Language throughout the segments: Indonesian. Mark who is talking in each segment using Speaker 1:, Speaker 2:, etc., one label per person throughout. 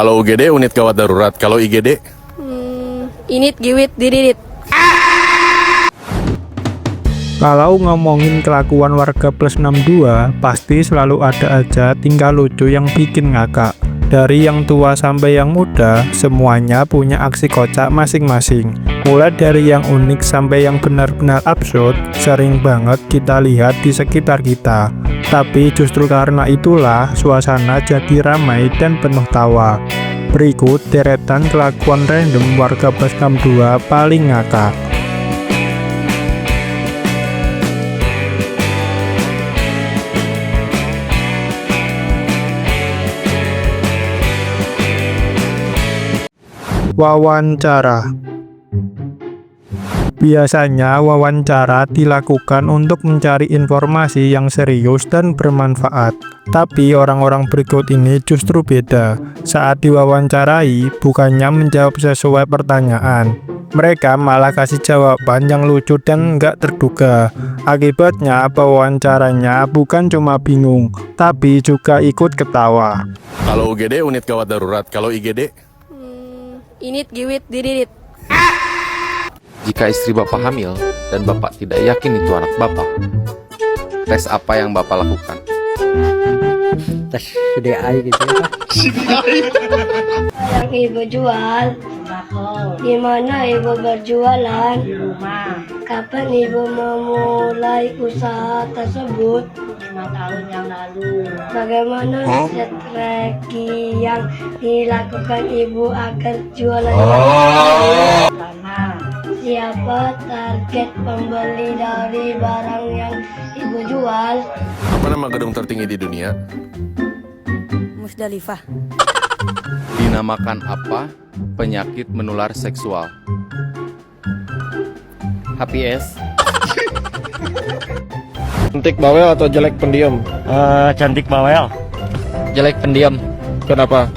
Speaker 1: Kalau UGD unit gawat darurat, kalau IGD?
Speaker 2: Init giwit didit.
Speaker 3: Kalau ngomongin kelakuan warga plus 62, pasti selalu ada aja tingkah lucu yang bikin ngakak. Dari yang tua sampai yang muda, semuanya punya aksi kocak masing-masing. Mulai dari yang unik sampai yang benar-benar absurd, sering banget kita lihat di sekitar kita. Tapi justru karena itulah, suasana jadi ramai dan penuh tawa. Berikut deretan kelakuan random warga plus 62 paling ngakak. Wawancara. Biasanya wawancara dilakukan untuk mencari informasi yang serius dan bermanfaat. Tapi orang-orang berikut ini justru beda. Saat diwawancarai, bukannya menjawab sesuai pertanyaan. Mereka malah kasih jawaban yang lucu dan nggak terduga. Akibatnya wawancaranya bukan cuma bingung, tapi juga ikut ketawa.
Speaker 1: Kalau UGD unit gawat darurat, kalau IGD?
Speaker 2: Init giwit didit.
Speaker 4: Jika istri Bapak hamil dan Bapak tidak yakin itu anak Bapak, tes apa yang Bapak lakukan?
Speaker 5: Tes CDI gitu ya.
Speaker 6: Yang ibu jual, di mana ibu berjualan, kapan ibu memulai usaha tersebut,
Speaker 7: 5 tahun yang lalu.
Speaker 6: bagaimana strategi yang dilakukan ibu agar jualan
Speaker 7: Pertama,
Speaker 6: siapa target pembeli dari barang yang ibu jual,
Speaker 1: Apa nama gedung tertinggi di dunia?
Speaker 2: Musdalifah.
Speaker 4: Dinamakan apa penyakit menular seksual? HPS.
Speaker 8: Cantik bawel atau jelek pendiam?
Speaker 5: Cantik bawel.
Speaker 4: Jelek pendiam.
Speaker 8: Kenapa?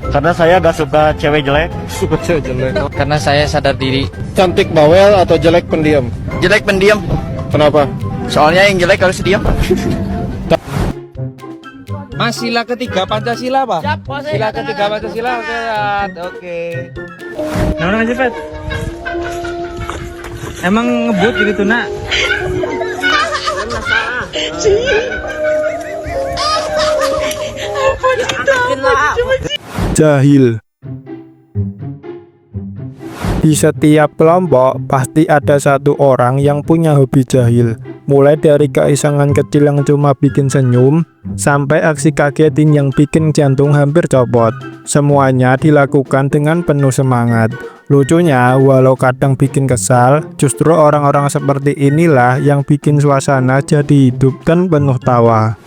Speaker 5: Karena saya gak suka cewek jelek.
Speaker 8: Suka cewek jelek.
Speaker 4: Karena saya sadar diri.
Speaker 8: Cantik bawel atau jelek pendiam?
Speaker 4: Jelek pendiam.
Speaker 8: Kenapa?
Speaker 4: Soalnya yang jelek harus diam.
Speaker 9: Mas, sila ketiga Pancasila, Pak. Sila ketiga Pancasila, sehat. Oke.
Speaker 5: Nah, aja, Pet. Emang ngebut gitu, nak?
Speaker 3: Jahil. Di setiap kelompok pasti ada satu orang yang punya hobi jahil. Mulai dari keisengan kecil yang cuma bikin senyum, sampai aksi kagetin yang bikin jantung hampir copot. Semuanya dilakukan dengan penuh semangat. Lucunya, walau kadang bikin kesal, justru orang-orang seperti inilah yang bikin suasana jadi hidup dan penuh tawa.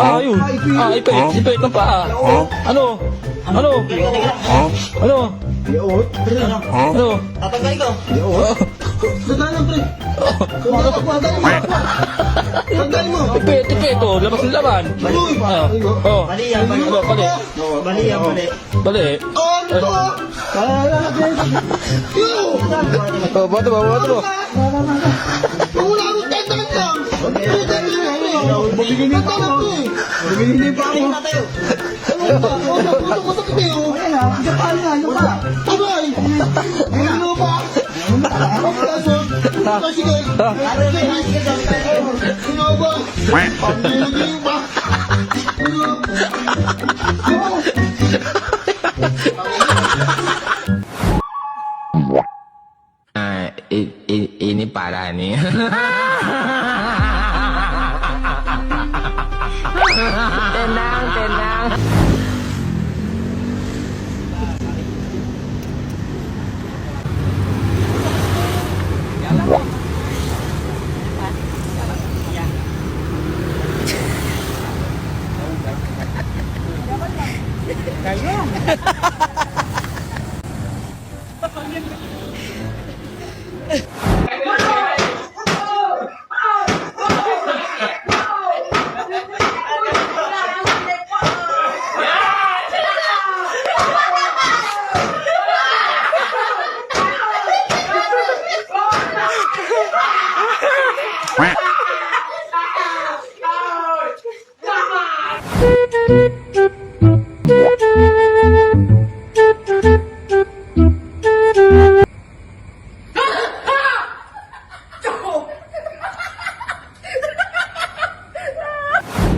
Speaker 9: Ayun. Ipit ng paa. Ano? Ano?
Speaker 7: tatanggalin ko.
Speaker 9: Ipit. Oh, labas ng laban. Oh.
Speaker 7: Mali yan, mali.
Speaker 9: Bali.
Speaker 7: Mali yan, mali.
Speaker 9: Bali. Oh, bato mo.
Speaker 10: Ini parah nih. Tenang.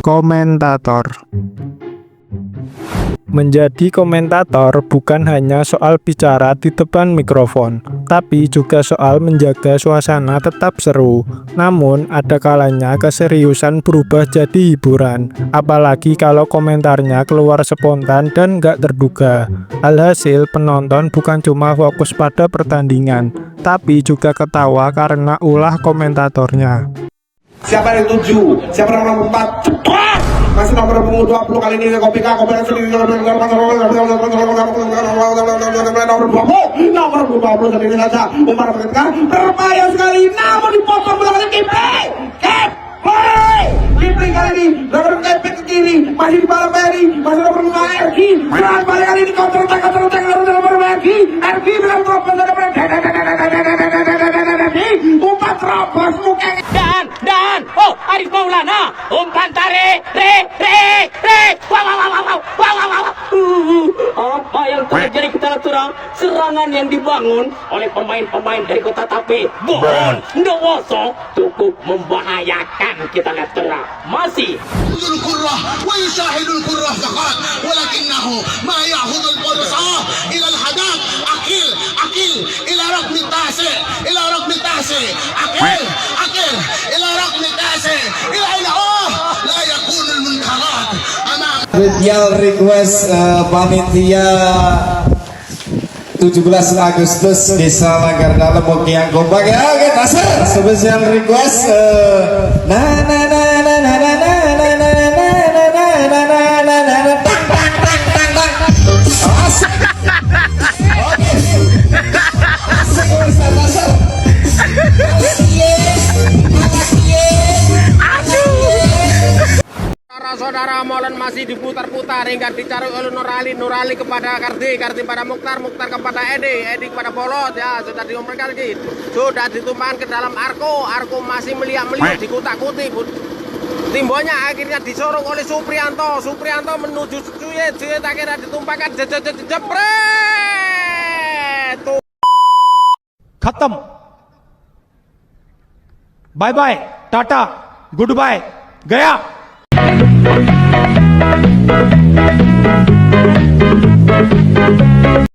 Speaker 3: Komentator. Menjadi komentator bukan hanya soal bicara di depan mikrofon, tapi juga soal menjaga suasana tetap seru. Namun, ada kalanya keseriusan berubah jadi hiburan, apalagi kalau komentarnya keluar spontan dan nggak terduga. Alhasil, penonton bukan cuma fokus pada pertandingan, tapi juga ketawa karena ulah komentatornya.
Speaker 10: Siapa yang 7? Siapa yang nomor 4? Cepat! Masih nomor 20 kali ini kopi sendiri nomor 20 sendiri saja umpan ketika berbahaya sekali namun dipotong belakang Kipling. Kipling kali ini nomor kepet ke kiri masih di bawah Ferry masih nomor 5 Ergi serang balik kali ini counter attack nomor Ergi bilang teropos ada umpan teropos muka
Speaker 7: Dan Arif Maulana umpan tarik apa yang terjadi kita laturang serangan yang dibangun oleh pemain-pemain dari Kota Tape Bon Ndowoso cukup membahayakan kita laturang masih
Speaker 10: الكرة ويشاهد الكرة فقط ولكنه ما يأخذ الفرصة إلى الهدف أكيل إلى رقم التاسع إلى رقم التاسع أكيل إلى رقم التاسع إلى لا يكون المنكرات أمام
Speaker 11: Special request panitia 17 Agustus Desa Langgar Dalem yang kompak ya. Oke, Nasir. Special request na na na na na na na na na na na na na
Speaker 9: Saudara Molen masih diputar-putar hingga dicari oleh Nurali kepada Kardi pada Mukhtar kepada Edi kepada Bolot ya sudah diumumkan lagi sudah ditumpahkan ke dalam Arko masih melihat dikutak-kutik timbonya akhirnya disorong oleh Suprianto menuju Cuye akhirnya ditumpahkan jepret
Speaker 3: Khatam. Bye bye, Tata, goodbye, gaya.